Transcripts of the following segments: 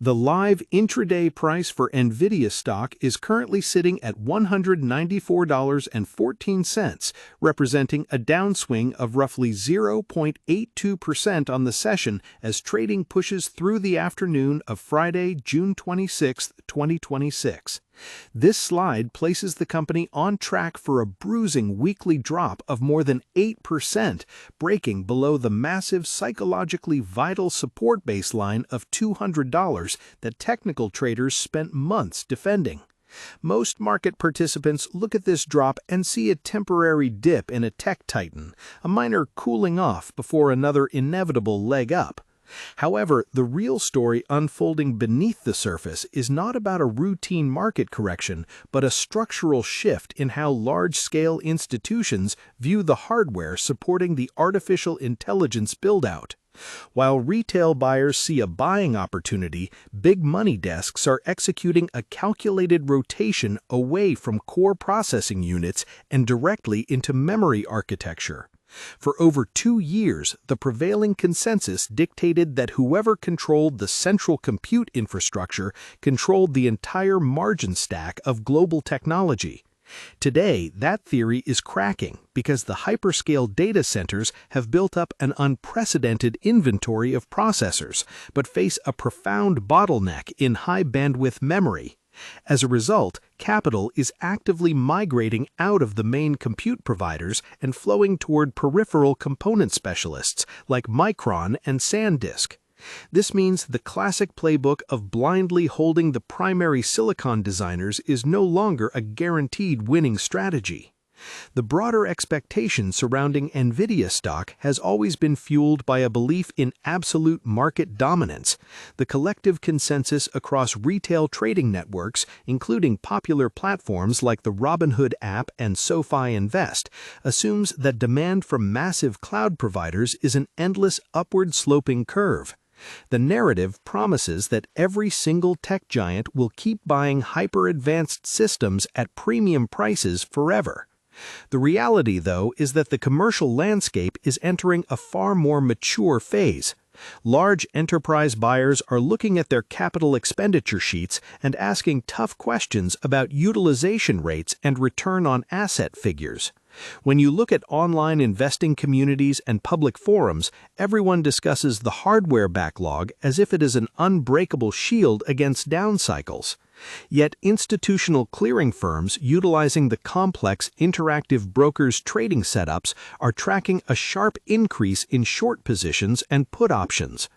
The live intraday price for NVIDIA stock is currently sitting at $194.14, representing a downswing of roughly 0.82% on the session as trading pushes through the afternoon of Friday, June 26, 2026. This slide places the company on track for a bruising weekly drop of more than 8%, breaking below the massive psychologically vital support baseline of $200 that technical traders spent months defending. Most market participants look at this drop and see a temporary dip in a tech titan, a minor cooling off before another inevitable leg up. However, the real story unfolding beneath the surface is not about a routine market correction, but a structural shift in how large-scale institutions view the hardware supporting the artificial intelligence build-out. While retail buyers see a buying opportunity, big money desks are executing a calculated rotation away from core processing units and directly into memory architecture. For over 2 years, the prevailing consensus dictated that whoever controlled the central compute infrastructure controlled the entire margin stack of global technology. Today, that theory is cracking because the hyperscale data centers have built up an unprecedented inventory of processors, but face a profound bottleneck in high-bandwidth memory. As a result, capital is actively migrating out of the main compute providers and flowing toward peripheral component specialists like Micron and SanDisk. This means the classic playbook of blindly holding the primary silicon designers is no longer a guaranteed winning strategy. The broader expectation surrounding NVIDIA stock has always been fueled by a belief in absolute market dominance. The collective consensus across retail trading networks, including popular platforms like the Robinhood app and SoFi Invest, assumes that demand from massive cloud providers is an endless upward-sloping curve. The narrative promises that every single tech giant will keep buying hyper-advanced systems at premium prices forever. The reality, though, is that the commercial landscape is entering a far more mature phase. Large enterprise buyers are looking at their capital expenditure sheets and asking tough questions about utilization rates and return on asset figures. When you look at online investing communities and public forums, everyone discusses the hardware backlog as if it is an unbreakable shield against down cycles. Yet institutional clearing firms utilizing the complex interactive brokers trading setups are tracking a sharp increase in short positions and put options.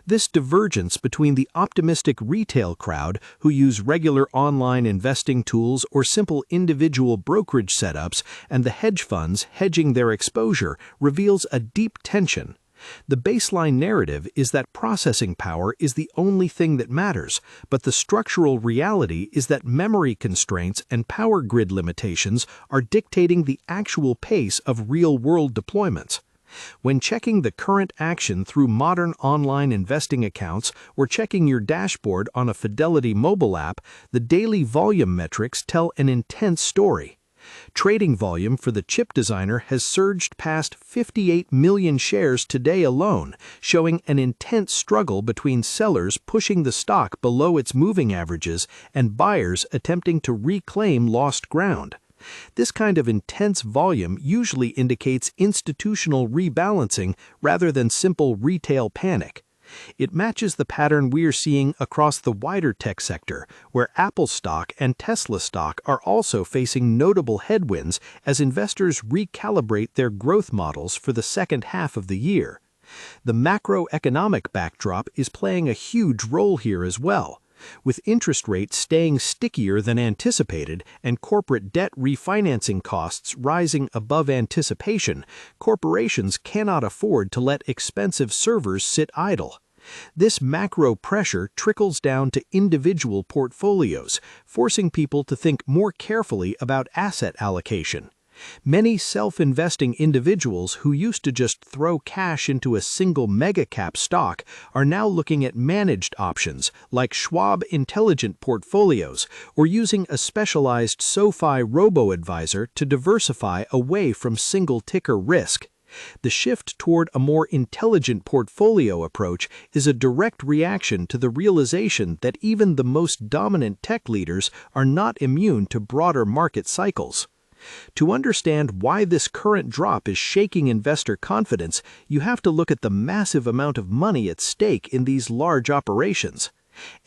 This divergence between the optimistic retail crowd who use regular online investing tools or simple individual brokerage setups and the hedge funds hedging their exposure reveals a deep tension. The baseline narrative is that processing power is the only thing that matters, but the structural reality is that memory constraints and power grid limitations are dictating the actual pace of real-world deployments. When checking the current action through modern online investing accounts or checking your dashboard on a Fidelity mobile app, the daily volume metrics tell an intense story. Trading volume for the chip designer has surged past 58 million shares today alone, showing an intense struggle between sellers pushing the stock below its moving averages and buyers attempting to reclaim lost ground. This kind of intense volume usually indicates institutional rebalancing rather than simple retail panic. It matches the pattern we're seeing across the wider tech sector, where Apple stock and Tesla stock are also facing notable headwinds as investors recalibrate their growth models for the second half of the year. The macroeconomic backdrop is playing a huge role here as well. With interest rates staying stickier than anticipated and corporate debt refinancing costs rising above anticipation, corporations cannot afford to let expensive servers sit idle. This macro pressure trickles down to individual portfolios, forcing people to think more carefully about asset allocation. Many self-investing individuals who used to just throw cash into a single mega-cap stock are now looking at managed options like Schwab Intelligent Portfolios or using a specialized SoFi robo-advisor to diversify away from single-ticker risk. The shift toward a more intelligent portfolio approach is a direct reaction to the realization that even the most dominant tech leaders are not immune to broader market cycles. To understand why this current drop is shaking investor confidence, you have to look at the massive amount of money at stake in these large operations.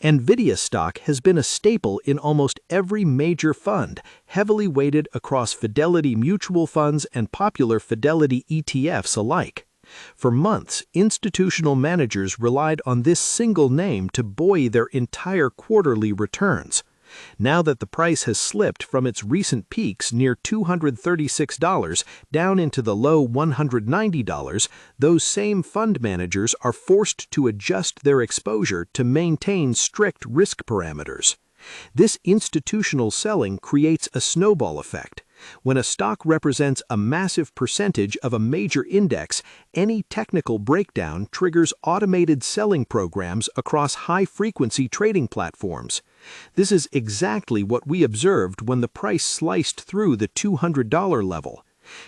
NVIDIA stock has been a staple in almost every major fund, heavily weighted across Fidelity mutual funds and popular Fidelity ETFs alike. For months, institutional managers relied on this single name to buoy their entire quarterly returns. Now that the price has slipped from its recent peaks near $236 down into the low $190, those same fund managers are forced to adjust their exposure to maintain strict risk parameters. This institutional selling creates a snowball effect. When a stock represents a massive percentage of a major index, any technical breakdown triggers automated selling programs across high-frequency trading platforms. This is exactly what we observed when the price sliced through the $200 level.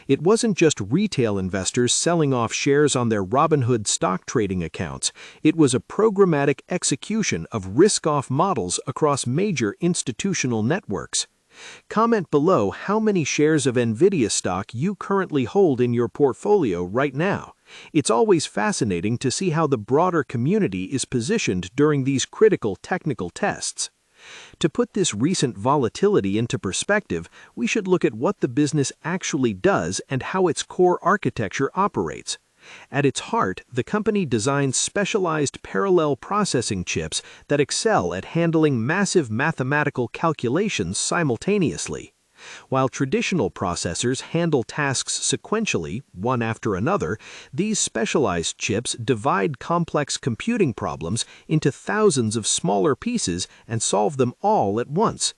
It wasn't just retail investors selling off shares on their Robinhood stock trading accounts. It was a programmatic execution of risk-off models across major institutional networks. Comment below how many shares of NVIDIA stock you currently hold in your portfolio right now. It's always fascinating to see how the broader community is positioned during these critical technical tests. To put this recent volatility into perspective, we should look at what the business actually does and how its core architecture operates. At its heart, the company designs specialized parallel processing chips that excel at handling massive mathematical calculations simultaneously. While traditional processors handle tasks sequentially, one after another, these specialized chips divide complex computing problems into thousands of smaller pieces and solve them all at once.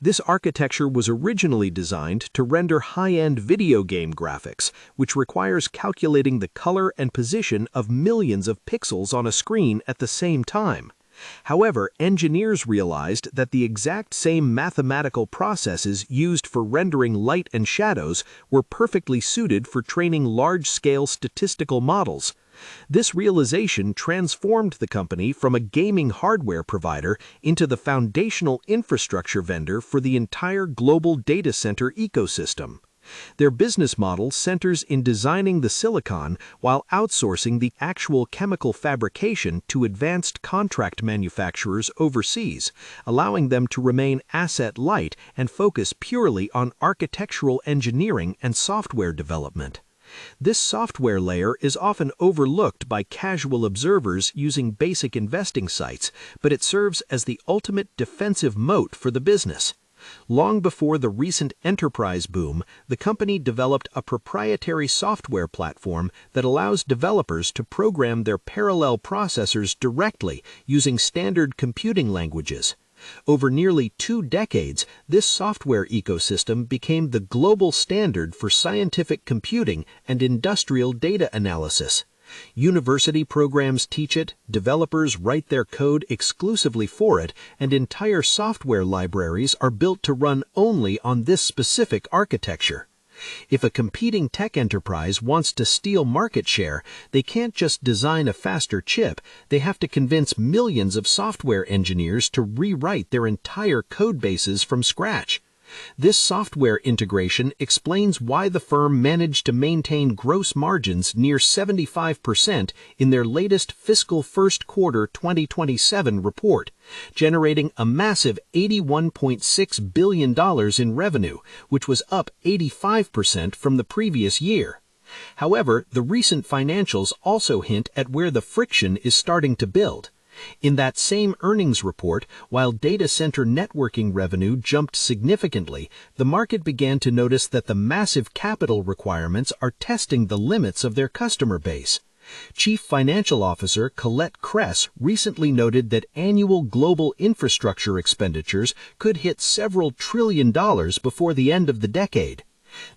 This architecture was originally designed to render high-end video game graphics, which requires calculating the color and position of millions of pixels on a screen at the same time. However, engineers realized that the exact same mathematical processes used for rendering light and shadows were perfectly suited for training large-scale statistical models. This realization transformed the company from a gaming hardware provider into the foundational infrastructure vendor for the entire global data center ecosystem. Their business model centers in designing the silicon while outsourcing the actual chemical fabrication to advanced contract manufacturers overseas, allowing them to remain asset-light and focus purely on architectural engineering and software development. This software layer is often overlooked by casual observers using basic investing sites, but it serves as the ultimate defensive moat for the business. Long before the recent enterprise boom, the company developed a proprietary software platform that allows developers to program their parallel processors directly using standard computing languages. Over nearly 2 decades, this software ecosystem became the global standard for scientific computing and industrial data analysis. University programs teach it, developers write their code exclusively for it, and entire software libraries are built to run only on this specific architecture. If a competing tech enterprise wants to steal market share, they can't just design a faster chip, they have to convince millions of software engineers to rewrite their entire code bases from scratch. This software integration explains why the firm managed to maintain gross margins near 75% in their latest fiscal first quarter 2027 report, generating a massive $81.6 billion in revenue, which was up 85% from the previous year. However, the recent financials also hint at where the friction is starting to build. In that same earnings report, while data center networking revenue jumped significantly, the market began to notice that the massive capital requirements are testing the limits of their customer base. Chief Financial Officer Colette Kress recently noted that annual global infrastructure expenditures could hit several $1 trillion before the end of the decade.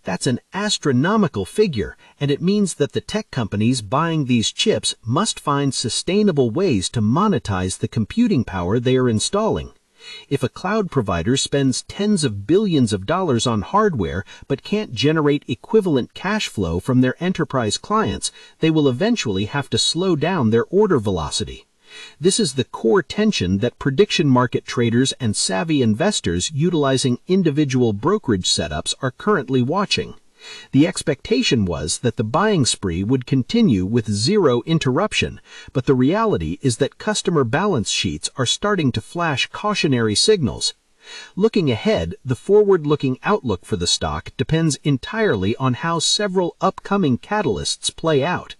That's an astronomical figure, and it means that the tech companies buying these chips must find sustainable ways to monetize the computing power they are installing. If a cloud provider spends tens of billions of dollars on hardware but can't generate equivalent cash flow from their enterprise clients, they will eventually have to slow down their order velocity. This is the core tension that prediction market traders and savvy investors utilizing individual brokerage setups are currently watching. The expectation was that the buying spree would continue with zero interruption, but the reality is that customer balance sheets are starting to flash cautionary signals. Looking ahead, the forward-looking outlook for the stock depends entirely on how several upcoming catalysts play out.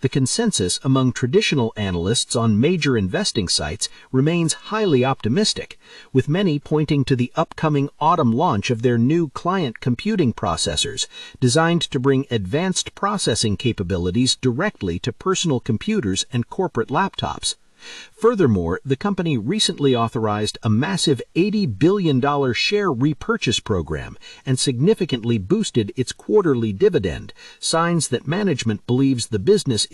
The consensus among traditional analysts on major investing sites remains highly optimistic, with many pointing to the upcoming autumn launch of their new client computing processors, designed to bring advanced processing capabilities directly to personal computers and corporate laptops. Furthermore, the company recently authorized a massive $80 billion share repurchase program and significantly boosted its quarterly dividend, signs that management believes the business